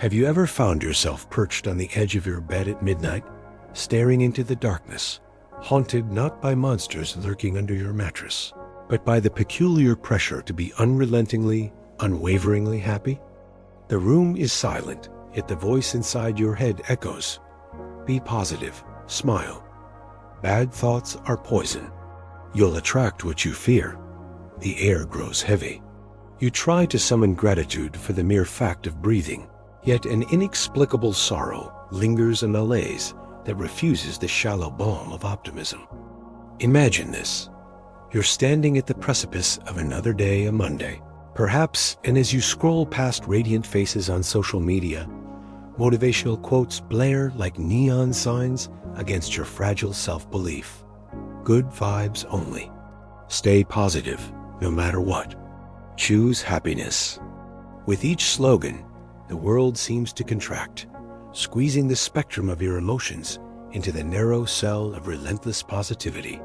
Have you ever found yourself perched on the edge of your bed at midnight, staring into the darkness, haunted not by monsters lurking under your mattress, but by the peculiar pressure to be unrelentingly, unwaveringly happy? The room is silent, yet the voice inside your head echoes. Be positive, smile. Bad thoughts are poison. You'll attract what you fear. The air grows heavy. You try to summon gratitude for the mere fact of breathing, yet an inexplicable sorrow lingers a malaise that refuses the shallow balm of optimism. Imagine this. You're standing at the precipice of another day, a Monday, perhaps, and as you scroll past radiant faces on social media, motivational quotes blare like neon signs against your fragile self-belief. Good vibes only. Stay positive, no matter what. Choose happiness. With each slogan, the world seems to contract, squeezing the spectrum of your emotions into the narrow cell of relentless positivity.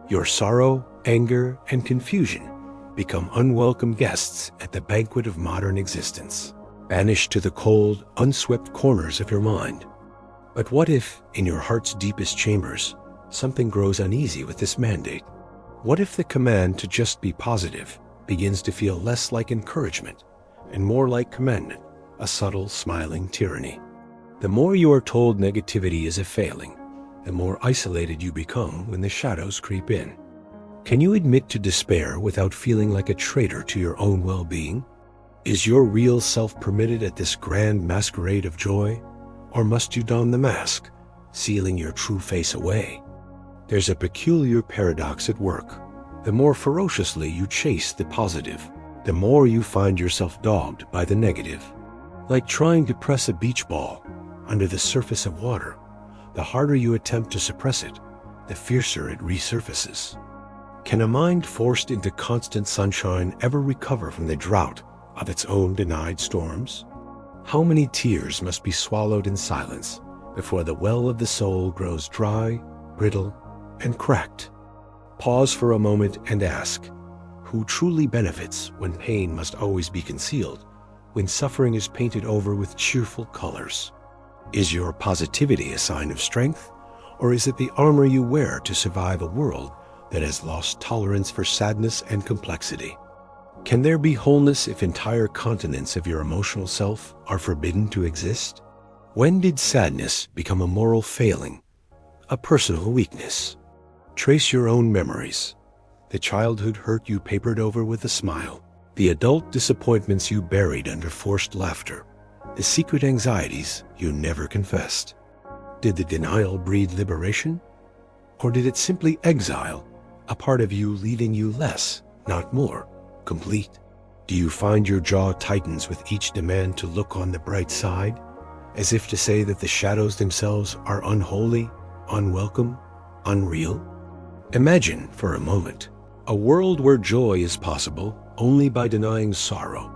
Your sorrow, anger, and confusion become unwelcome guests at the banquet of modern existence, banished to the cold, unswept corners of your mind. But what if, in your heart's deepest chambers, something grows uneasy with this mandate? What if the command to just be positive begins to feel less like encouragement and more like commandment, a subtle, smiling tyranny? The more you are told negativity is a failing, the more isolated you become when the shadows creep in. Can you admit to despair without feeling like a traitor to your own well-being? Is your real self permitted at this grand masquerade of joy, or must you don the mask, sealing your true face away? There's a peculiar paradox at work. The more ferociously you chase the positive, the more you find yourself dogged by the negative. Like trying to press a beach ball under the surface of water, the harder you attempt to suppress it, the fiercer it resurfaces. Can a mind forced into constant sunshine ever recover from the drought of its own denied storms? How many tears must be swallowed in silence before the well of the soul grows dry, brittle, and cracked? Pause for a moment and ask, who truly benefits when pain must always be concealed, when suffering is painted over with cheerful colors? Is your positivity a sign of strength, or is it the armor you wear to survive a world that has lost tolerance for sadness and complexity? Can there be wholeness if entire continents of your emotional self are forbidden to exist? When did sadness become a moral failing, a personal weakness? Trace your own memories. The childhood hurt you papered over with a smile, the adult disappointments you buried under forced laughter, the secret anxieties you never confessed. Did the denial breed liberation? Or did it simply exile a part of you, leaving you less, not more, complete? Do you find your jaw tightens with each demand to look on the bright side, as if to say that the shadows themselves are unholy, unwelcome, unreal? Imagine, for a moment, a world where joy is possible only by denying sorrow,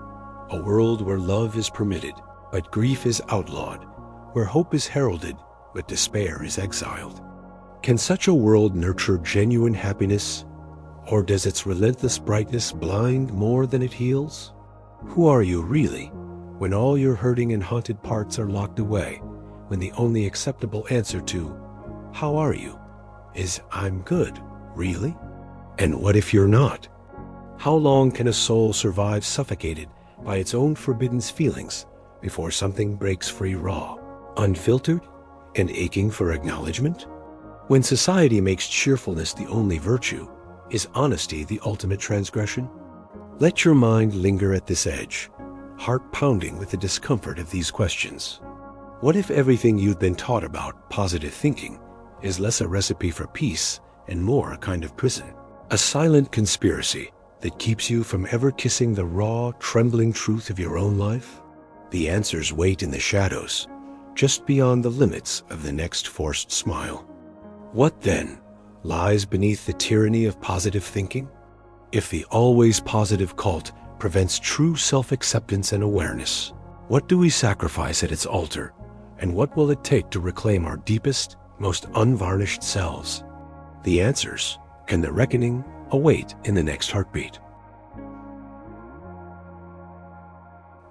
a world where love is permitted, but grief is outlawed, where hope is heralded, but despair is exiled. Can such a world nurture genuine happiness, or does its relentless brightness blind more than it heals? Who are you really, when all your hurting and haunted parts are locked away, when the only acceptable answer to, "How are you?" is, "I'm good," really? And what if you're not? How long can a soul survive suffocated by its own forbidden feelings before something breaks free raw, unfiltered, and aching for acknowledgement? When society makes cheerfulness the only virtue, is honesty the ultimate transgression? Let your mind linger at this edge, heart pounding with the discomfort of these questions. What if everything you've been taught about positive thinking is less a recipe for peace and more a kind of prison? A silent conspiracy that keeps you from ever kissing the raw, trembling truth of your own life? The answers wait in the shadows, just beyond the limits of the next forced smile. What then lies beneath the tyranny of positive thinking? If the always positive cult prevents true self-acceptance and awareness, what do we sacrifice at its altar, and what will it take to reclaim our deepest, most unvarnished selves? The answers and the reckoning await in the next heartbeat.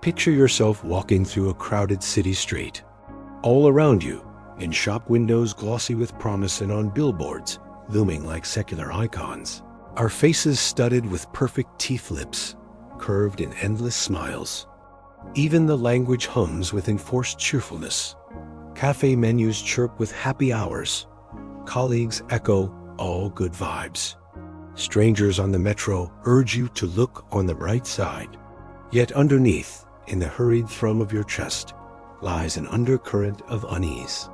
Picture yourself walking through a crowded city street. All around you, in shop windows glossy with promise and on billboards looming like secular icons, are faces studded with perfect teeth lips, curved in endless smiles. Even the language hums with enforced cheerfulness. Cafe menus chirp with happy hours. Colleagues echo all good vibes. Strangers on the metro urge you to look on the bright side. Yet underneath, in the hurried thrum of your chest, lies an undercurrent of unease.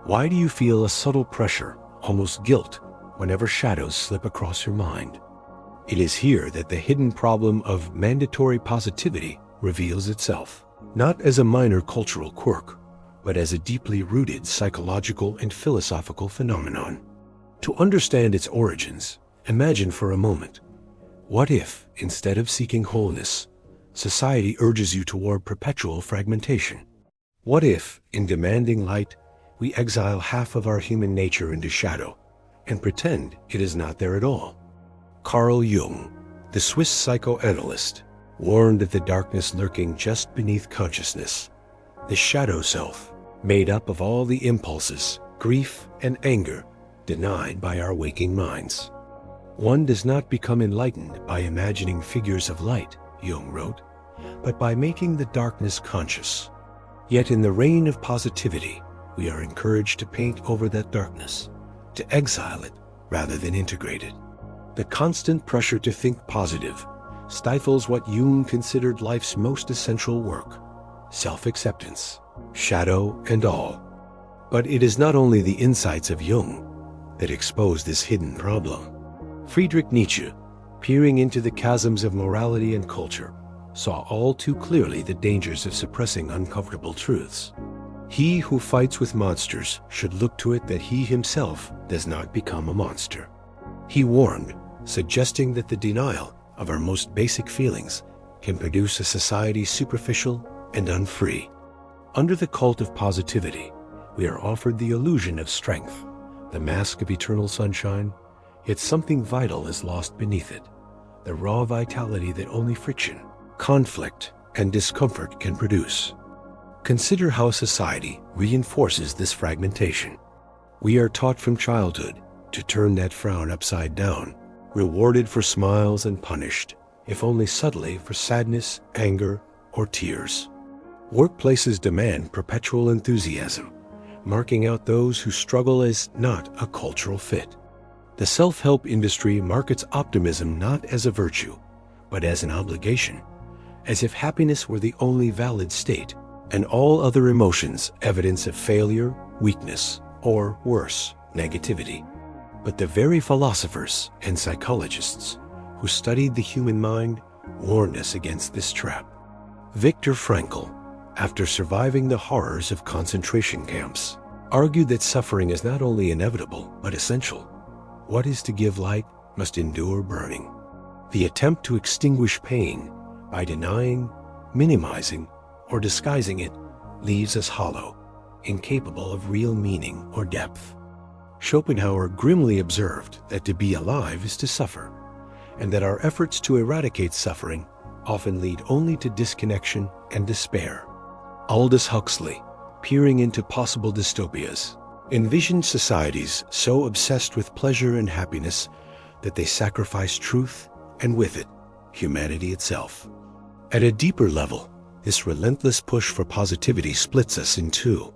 Why do you feel a subtle pressure, almost guilt, whenever shadows slip across your mind? It is here that the hidden problem of mandatory positivity reveals itself, not as a minor cultural quirk, but as a deeply rooted psychological and philosophical phenomenon. To understand its origins, imagine for a moment, what if, instead of seeking wholeness, society urges you toward perpetual fragmentation? What if, in demanding light, we exile half of our human nature into shadow and pretend it is not there at all? Carl Jung, the Swiss psychoanalyst, warned of the darkness lurking just beneath consciousness, the shadow self, made up of all the impulses, grief, and anger denied by our waking minds. One does not become enlightened by imagining figures of light, Jung wrote, but by making the darkness conscious. Yet in the reign of positivity, we are encouraged to paint over that darkness, to exile it rather than integrate it. The constant pressure to think positive stifles what Jung considered life's most essential work, self-acceptance, shadow and all. But it is not only the insights of Jung that expose this hidden problem. Friedrich Nietzsche, peering into the chasms of morality and culture, saw all too clearly the dangers of suppressing uncomfortable truths. He who fights with monsters should look to it that he himself does not become a monster. He warned, suggesting that the denial of our most basic feelings can produce a society superficial and unfree. Under the cult of positivity, we are offered the illusion of strength, the mask of eternal sunshine, yet something vital is lost beneath it, the raw vitality that only friction, conflict, and discomfort can produce. Consider how society reinforces this fragmentation. We are taught from childhood to turn that frown upside down, rewarded for smiles and punished, if only subtly, for sadness, anger, or tears. Workplaces demand perpetual enthusiasm, marking out those who struggle as not a cultural fit. The self-help industry markets optimism not as a virtue, but as an obligation, as if happiness were the only valid state, and all other emotions evidence of failure, weakness, or worse, negativity. But the very philosophers and psychologists who studied the human mind warned us against this trap. Viktor Frankl, after surviving the horrors of concentration camps, argued that suffering is not only inevitable, but essential. What is to give light must endure burning. The attempt to extinguish pain by denying, minimizing, or disguising it leaves us hollow, incapable of real meaning or depth. Schopenhauer grimly observed that to be alive is to suffer, and that our efforts to eradicate suffering often lead only to disconnection and despair. Aldous Huxley, peering into possible dystopias, envisioned societies so obsessed with pleasure and happiness that they sacrifice truth and with it, humanity itself. At a deeper level, this relentless push for positivity splits us in two.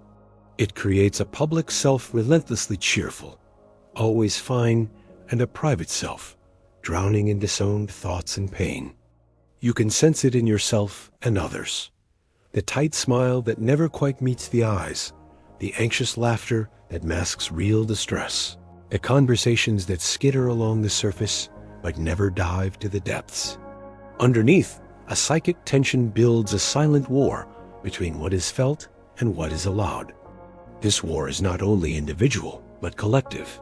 It creates a public self relentlessly cheerful, always fine, and a private self, drowning in disowned thoughts and pain. You can sense it in yourself and others. The tight smile that never quite meets the eyes, the anxious laughter that masks real distress, the conversations that skitter along the surface but never dive to the depths. Underneath, a psychic tension builds a silent war between what is felt and what is allowed. This war is not only individual, but collective.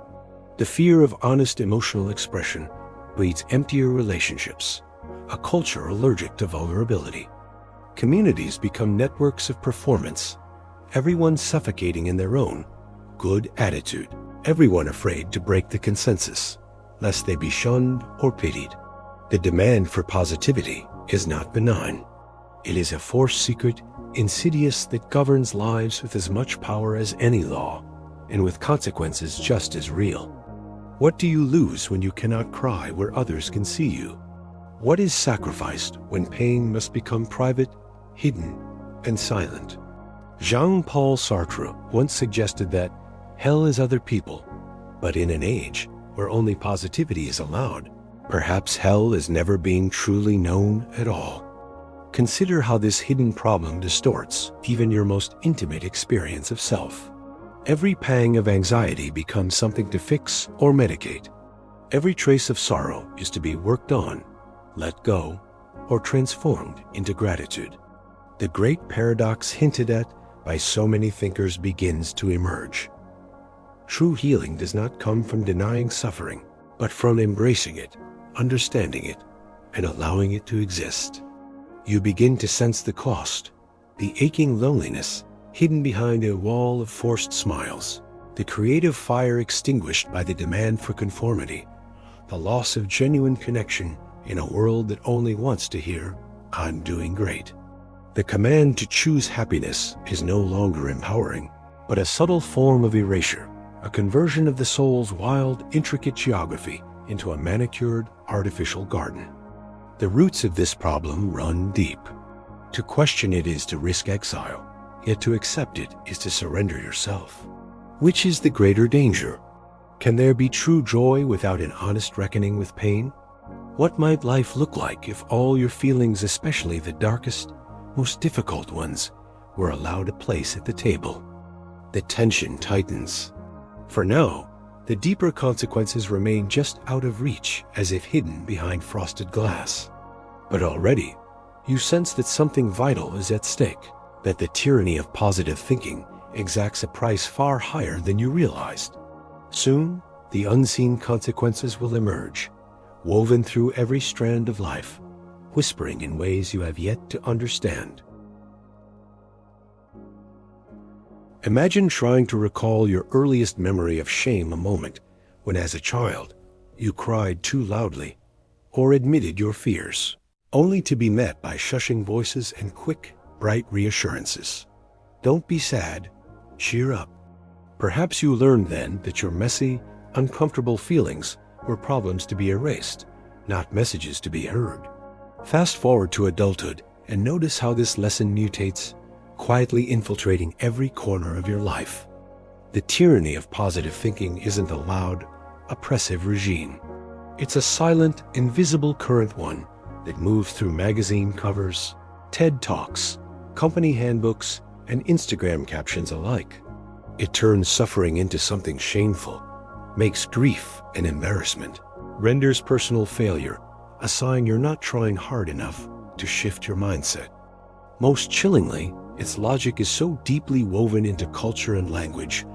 The fear of honest emotional expression breeds emptier relationships, a culture allergic to vulnerability. Communities become networks of performance, everyone suffocating in their own good attitude, everyone afraid to break the consensus, lest they be shunned or pitied. The demand for positivity is not benign. It is a force secret, insidious, that governs lives with as much power as any law, and with consequences just as real. What do you lose when you cannot cry where others can see you? What is sacrificed when pain must become private, hidden, and silent? Jean-Paul Sartre once suggested that hell is other people, but in an age where only positivity is allowed, perhaps hell is never being truly known at all. Consider how this hidden problem distorts even your most intimate experience of self. Every pang of anxiety becomes something to fix or medicate. Every trace of sorrow is to be worked on, let go, or transformed into gratitude. The great paradox hinted at by so many thinkers begins to emerge. True healing does not come from denying suffering, but from embracing it, understanding it, and allowing it to exist. You begin to sense the cost, the aching loneliness hidden behind a wall of forced smiles, the creative fire extinguished by the demand for conformity, the loss of genuine connection in a world that only wants to hear, "I'm doing great." The command to choose happiness is no longer empowering, but a subtle form of erasure, a conversion of the soul's wild, intricate geography into a manicured, artificial garden. The roots of this problem run deep. To question it is to risk exile, yet to accept it is to surrender yourself. Which is the greater danger? Can there be true joy without an honest reckoning with pain? What might life look like if all your feelings, especially the darkest, most difficult ones, were allowed a place at the table? The tension tightens. For now, the deeper consequences remain just out of reach, as if hidden behind frosted glass. But already, you sense that something vital is at stake, that the tyranny of positive thinking exacts a price far higher than you realized. Soon, the unseen consequences will emerge, woven through every strand of life, whispering in ways you have yet to understand. Imagine trying to recall your earliest memory of shame, a moment when, as a child, you cried too loudly or admitted your fears, only to be met by shushing voices and quick, bright reassurances. Don't be sad, cheer up. Perhaps you learned then that your messy, uncomfortable feelings were problems to be erased, not messages to be heard. Fast forward to adulthood and notice how this lesson mutates, quietly infiltrating every corner of your life. The tyranny of positive thinking isn't a loud, oppressive regime. It's a silent, invisible current, one that moves through magazine covers, TED Talks, company handbooks, and Instagram captions alike. It turns suffering into something shameful, makes grief an embarrassment, renders personal failure a sign you're not trying hard enough to shift your mindset. Most chillingly, its logic is so deeply woven into culture and language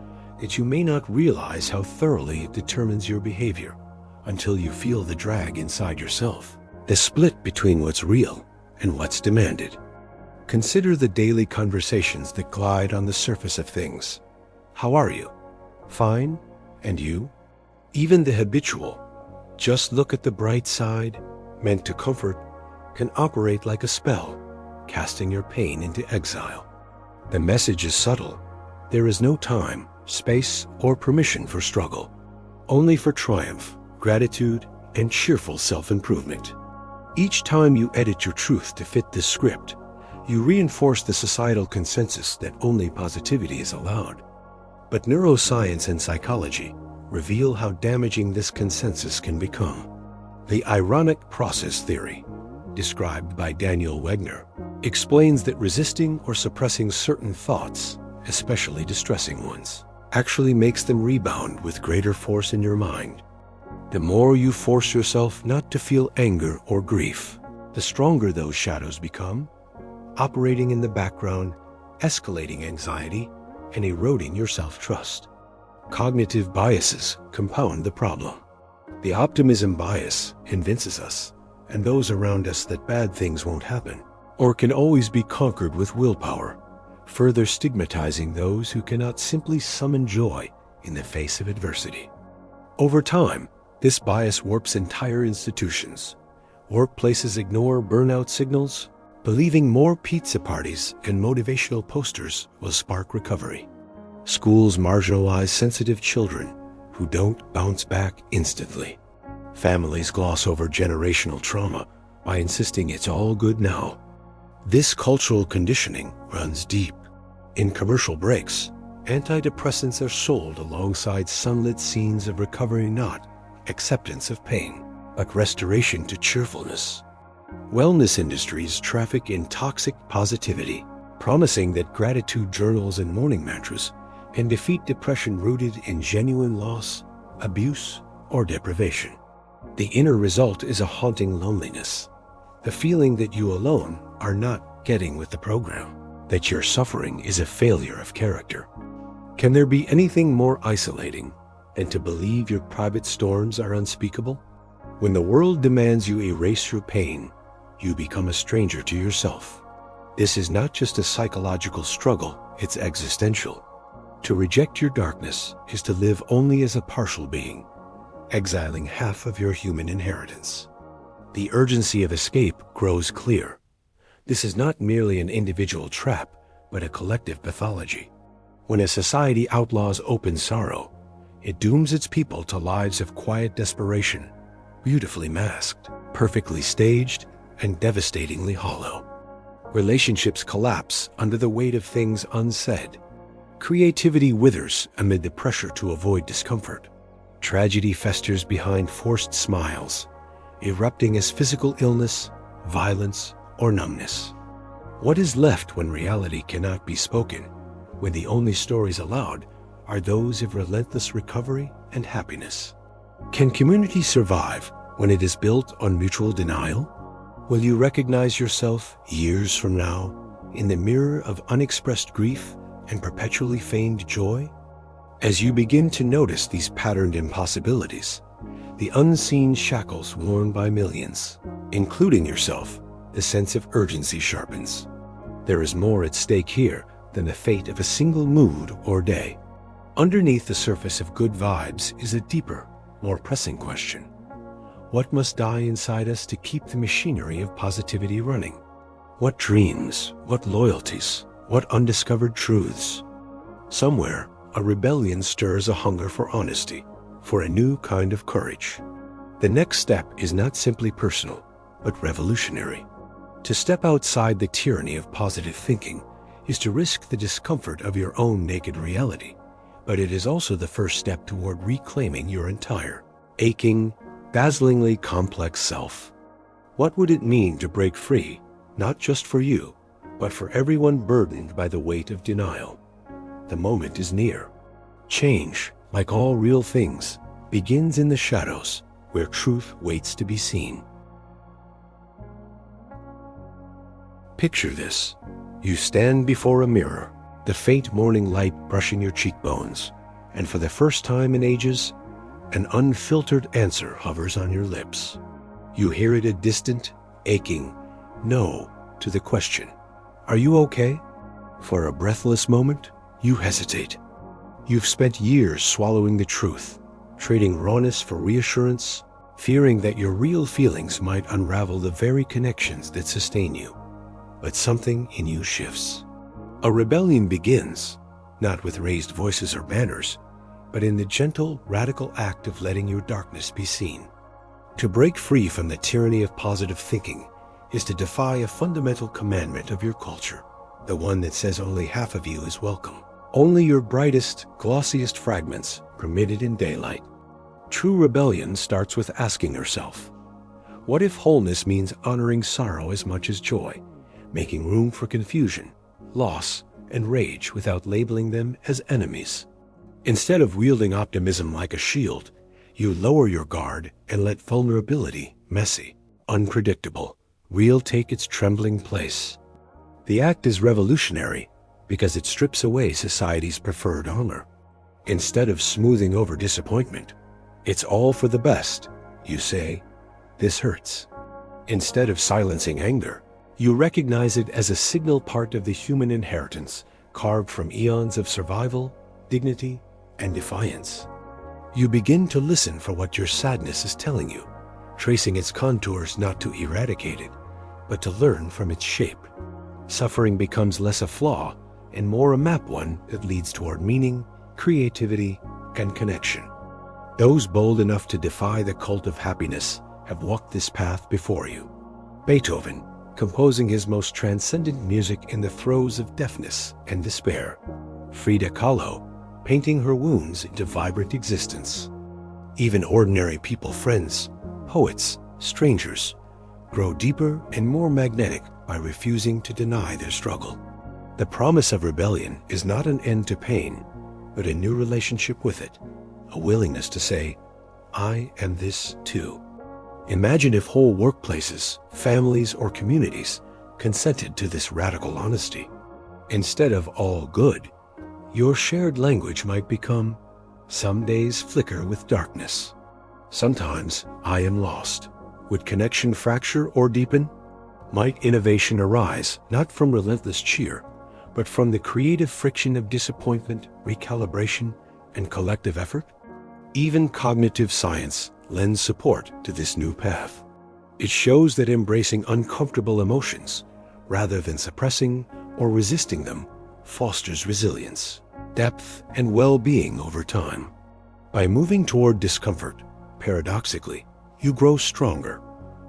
that you may not realize how thoroughly it determines your behavior until you feel the drag inside yourself, the split between what's real and what's demanded. Consider the daily conversations that glide on the surface of things. How are you? Fine. And you? Even the habitual, just look at the bright side, meant to comfort, can operate like a spell, casting your pain into exile. The message is subtle. There is no time, space, or permission for struggle, only for triumph, gratitude, and cheerful self-improvement. Each time you edit your truth to fit this script, you reinforce the societal consensus that only positivity is allowed. But neuroscience and psychology reveal how damaging this consensus can become. The ironic process theory, described by Daniel Wegner, explains that resisting or suppressing certain thoughts, especially distressing ones, actually makes them rebound with greater force in your mind. The more you force yourself not to feel anger or grief, the stronger those shadows become, operating in the background, escalating anxiety, and eroding your self-trust. Cognitive biases compound the problem. The optimism bias convinces us and those around us that bad things won't happen, or can always be conquered with willpower, further stigmatizing those who cannot simply summon joy in the face of adversity. Over time, this bias warps entire institutions. Workplaces ignore burnout signals, Believing more pizza parties and motivational posters will spark recovery. Schools marginalize sensitive children who don't bounce back instantly. Families gloss over generational trauma by insisting it's all good now. This cultural conditioning runs deep. In commercial breaks, antidepressants are sold alongside sunlit scenes of recovery, not acceptance of pain, but restoration to cheerfulness. Wellness industries traffic in toxic positivity, promising that gratitude journals and morning mantras can defeat depression rooted in genuine loss, abuse, or deprivation. The inner result is a haunting loneliness, the feeling that you alone are not getting with the program, that your suffering is a failure of character. Can there be anything more isolating than to believe your private storms are unspeakable? When the world demands you erase your pain, you become a stranger to yourself. This is not just a psychological struggle, it's existential. To reject your darkness is to live only as a partial being, exiling half of your human inheritance. The urgency of escape grows clear. This is not merely an individual trap, but a collective pathology. When a society outlaws open sorrow, it dooms its people to lives of quiet desperation, beautifully masked, perfectly staged, and devastatingly hollow. Relationships collapse under the weight of things unsaid. Creativity withers amid the pressure to avoid discomfort. Tragedy festers behind forced smiles, erupting as physical illness, violence, or numbness. What is left when reality cannot be spoken, when the only stories allowed are those of relentless recovery and happiness? Can community survive when it is built on mutual denial? Will you recognize yourself years from now in the mirror of unexpressed grief and perpetually feigned joy? As you begin to notice these patterned impossibilities, the unseen shackles worn by millions, including yourself, the sense of urgency sharpens. There is more at stake here than the fate of a single mood or day. Underneath the surface of good vibes is a deeper, more pressing question. What must die inside us to keep the machinery of positivity running? What dreams, what loyalties, what undiscovered truths? Somewhere, a rebellion stirs a hunger for honesty, for a new kind of courage. The next step is not simply personal, but revolutionary. To step outside the tyranny of positive thinking is to risk the discomfort of your own naked reality, but it is also the first step toward reclaiming your entire, aching, dazzlingly complex self. What would it mean to break free, not just for you, but for everyone burdened by the weight of denial? The moment is near. Change, like all real things, begins in the shadows, where truth waits to be seen. Picture this. You stand before a mirror, the faint morning light brushing your cheekbones, and for the first time in ages, an unfiltered answer hovers on your lips. You hear it, a distant, aching no to the question, "Are you okay?" For a breathless moment, you hesitate. You've spent years swallowing the truth, trading rawness for reassurance, fearing that your real feelings might unravel the very connections that sustain you. But something in you shifts. A rebellion begins, not with raised voices or banners, but in the gentle, radical act of letting your darkness be seen. To break free from the tyranny of positive thinking is to defy a fundamental commandment of your culture, the one that says only half of you is welcome, only your brightest, glossiest fragments permitted in daylight. True rebellion starts with asking yourself, what if wholeness means honoring sorrow as much as joy, making room for confusion, loss, and rage without labeling them as enemies? Instead of wielding optimism like a shield, you lower your guard and let vulnerability, messy, unpredictable, real, take its trembling place. The act is revolutionary because it strips away society's preferred armor. Instead of smoothing over disappointment, "It's all for the best," you say, "This hurts." Instead of silencing anger, you recognize it as a signal part of the human inheritance carved from eons of survival, dignity, and defiance. You begin to listen for what your sadness is telling you, tracing its contours not to eradicate it, but to learn from its shape. Suffering becomes less a flaw and more a map, one that leads toward meaning, creativity, and connection. Those bold enough to defy the cult of happiness have walked this path before you. Beethoven, composing his most transcendent music in the throes of deafness and despair. Frida Kahlo, painting her wounds into vibrant existence. Even ordinary people, friends, poets, strangers, grow deeper and more magnetic by refusing to deny their struggle. The promise of rebellion is not an end to pain, but a new relationship with it, a willingness to say, I am this too. Imagine if whole workplaces, families, or communities consented to this radical honesty. Instead of all good, your shared language might become, some days flicker with darkness. Sometimes I am lost. Would connection fracture or deepen? Might innovation arise not from relentless cheer, but from the creative friction of disappointment, recalibration, and collective effort? Even cognitive science lends support to this new path. It shows that embracing uncomfortable emotions, rather than suppressing or resisting them, fosters resilience, depth, and well-being over time. By moving toward discomfort, paradoxically, you grow stronger,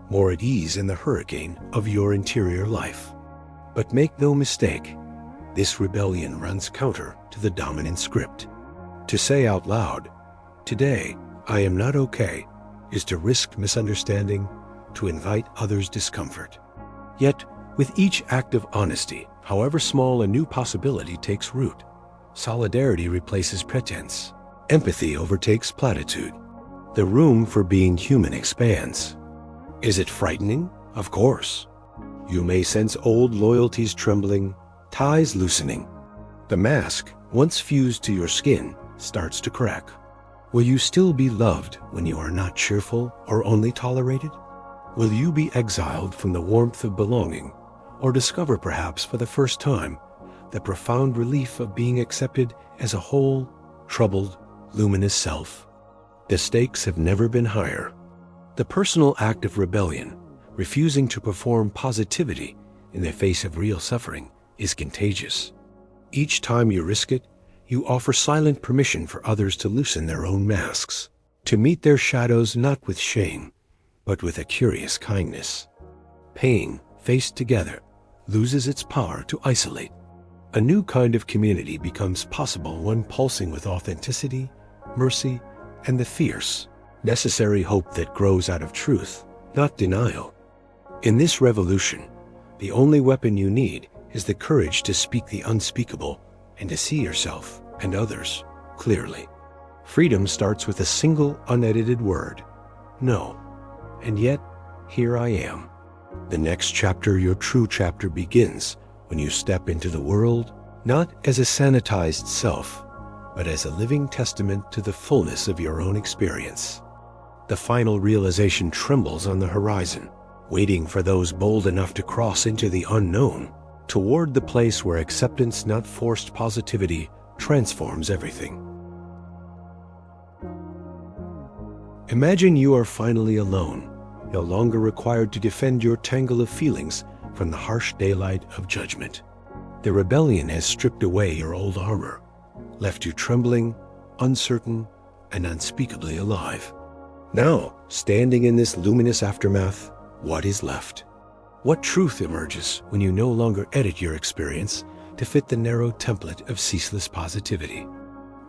more at ease in the hurricane of your interior life. But make no mistake, this rebellion runs counter to the dominant script. To say out loud, today I am not okay, is to risk misunderstanding, to invite others' discomfort. Yet, with each act of honesty, however small, a new possibility takes root. Solidarity replaces pretense. Empathy overtakes platitude. The room for being human expands. Is it frightening? Of course. You may sense old loyalties trembling, ties loosening. The mask, once fused to your skin, starts to crack. Will you still be loved when you are not cheerful or only tolerated? Will you be exiled from the warmth of belonging, or discover perhaps for the first time the profound relief of being accepted as a whole, troubled, luminous self? The stakes have never been higher. The personal act of rebellion, refusing to perform positivity in the face of real suffering, is contagious. Each time you risk it, you offer silent permission for others to loosen their own masks, to meet their shadows not with shame, but with a curious kindness. Pain, faced together, loses its power to isolate. A new kind of community becomes possible, one pulsing with authenticity, mercy, and the fierce, necessary hope that grows out of truth, not denial. In this revolution, the only weapon you need is the courage to speak the unspeakable and to see yourself and others clearly. Freedom starts with a single unedited word, no. And yet, here I am. The next chapter, your true chapter, begins when you step into the world, not as a sanitized self, but as a living testament to the fullness of your own experience. The final realization trembles on the horizon, waiting for those bold enough to cross into the unknown, toward the place where acceptance, not forced positivity, transforms everything. Imagine you are finally alone, no longer required to defend your tangle of feelings from the harsh daylight of judgment. The rebellion has stripped away your old armor, left you trembling, uncertain, and unspeakably alive. Now, standing in this luminous aftermath, what is left? What truth emerges when you no longer edit your experience to fit the narrow template of ceaseless positivity?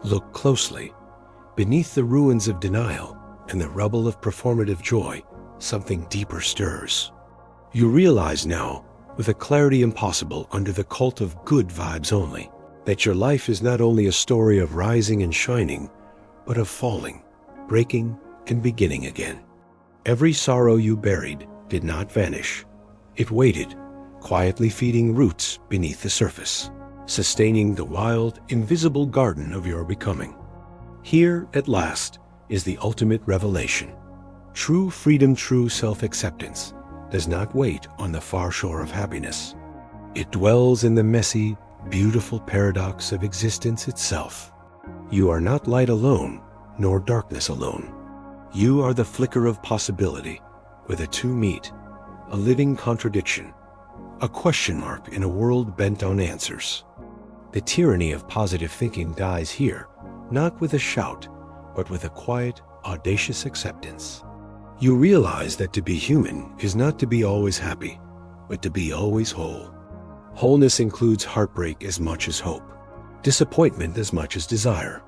Look closely. Beneath the ruins of denial and the rubble of performative joy, something deeper stirs. You realize now, with a clarity impossible under the cult of good vibes only, that your life is not only a story of rising and shining, but of falling, breaking, and beginning again. Every sorrow you buried did not vanish. It waited, quietly feeding roots beneath the surface, sustaining the wild, invisible garden of your becoming. Here, at last, is the ultimate revelation. True freedom, true self-acceptance, does not wait on the far shore of happiness. It dwells in the messy, beautiful paradox of existence itself. You are not light alone, nor darkness alone. You are the flicker of possibility, where the two meet, a living contradiction, a question mark in a world bent on answers. The tyranny of positive thinking dies here, not with a shout, but with a quiet, audacious acceptance. You realize that to be human is not to be always happy, but to be always whole. Wholeness includes heartbreak as much as hope, disappointment as much as desire.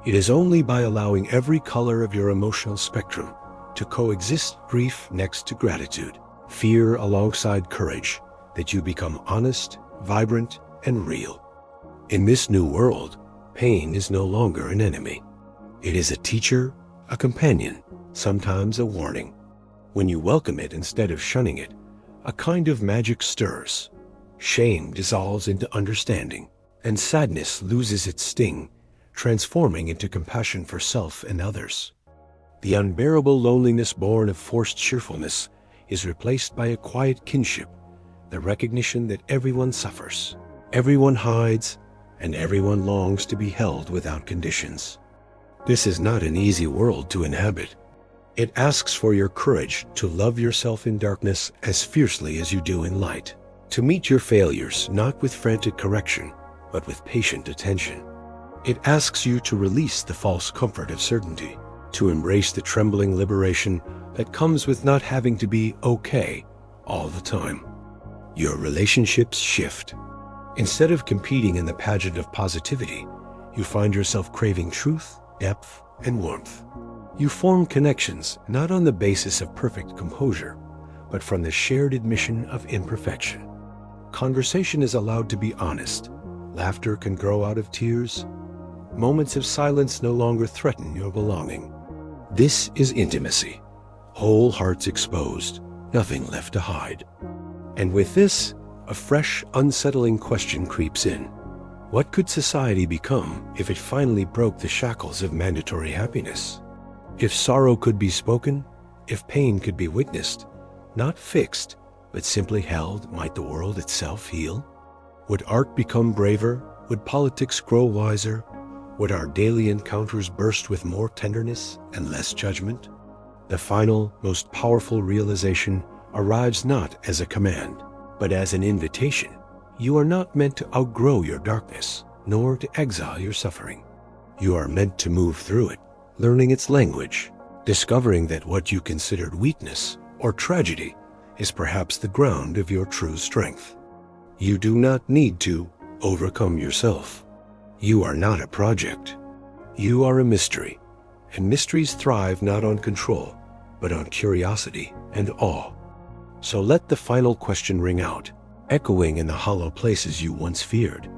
It is only by allowing every color of your emotional spectrum to coexist, grief next to gratitude, fear alongside courage, that you become honest, vibrant, and real. In this new world, pain is no longer an enemy. It is a teacher, a companion, sometimes a warning. When you welcome it instead of shunning it, a kind of magic stirs. Shame dissolves into understanding, and sadness loses its sting, transforming into compassion for self and others. The unbearable loneliness born of forced cheerfulness is replaced by a quiet kinship, the recognition that everyone suffers, everyone hides, and everyone longs to be held without conditions. This is not an easy world to inhabit. It asks for your courage to love yourself in darkness as fiercely as you do in light, to meet your failures not with frantic correction, but with patient attention. It asks you to release the false comfort of certainty, to embrace the trembling liberation that comes with not having to be okay all the time. Your relationships shift. Instead of competing in the pageant of positivity, you find yourself craving truth, depth, and warmth. You form connections not on the basis of perfect composure, but from the shared admission of imperfection. Conversation is allowed to be honest. Laughter can grow out of tears. Moments of silence no longer threaten your belonging. This is intimacy. Whole hearts exposed, nothing left to hide. And with this, a fresh, unsettling question creeps in. What could society become if it finally broke the shackles of mandatory happiness? If sorrow could be spoken, if pain could be witnessed, not fixed, but simply held, might the world itself heal? Would art become braver? Would politics grow wiser? Would our daily encounters burst with more tenderness and less judgment? The final, most powerful realization arrives not as a command, but as an invitation. You are not meant to outgrow your darkness, nor to exile your suffering. You are meant to move through it, learning its language, discovering that what you considered weakness or tragedy is perhaps the ground of your true strength. You do not need to overcome yourself. You are not a project. You are a mystery, and mysteries thrive not on control, but on curiosity and awe. So let the final question ring out, echoing in the hollow places you once feared.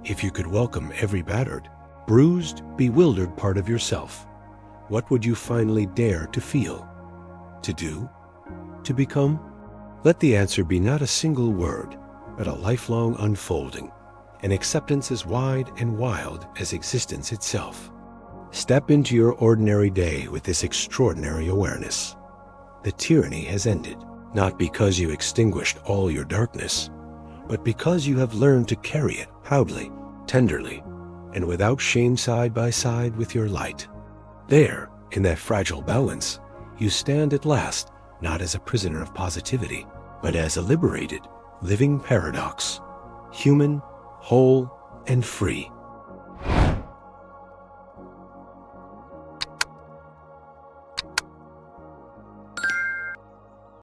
If you could welcome every battered, bruised, bewildered part of yourself, what would you finally dare to feel, to do, to become? Let the answer be not a single word, but a lifelong unfolding, an acceptance as wide and wild as existence itself. Step into your ordinary day with this extraordinary awareness. The tyranny has ended, not because you extinguished all your darkness, but because you have learned to carry it proudly, tenderly, and without shame side by side with your light. There, in that fragile balance, you stand at last, not as a prisoner of positivity, but as a liberated, living paradox, human, whole, and free.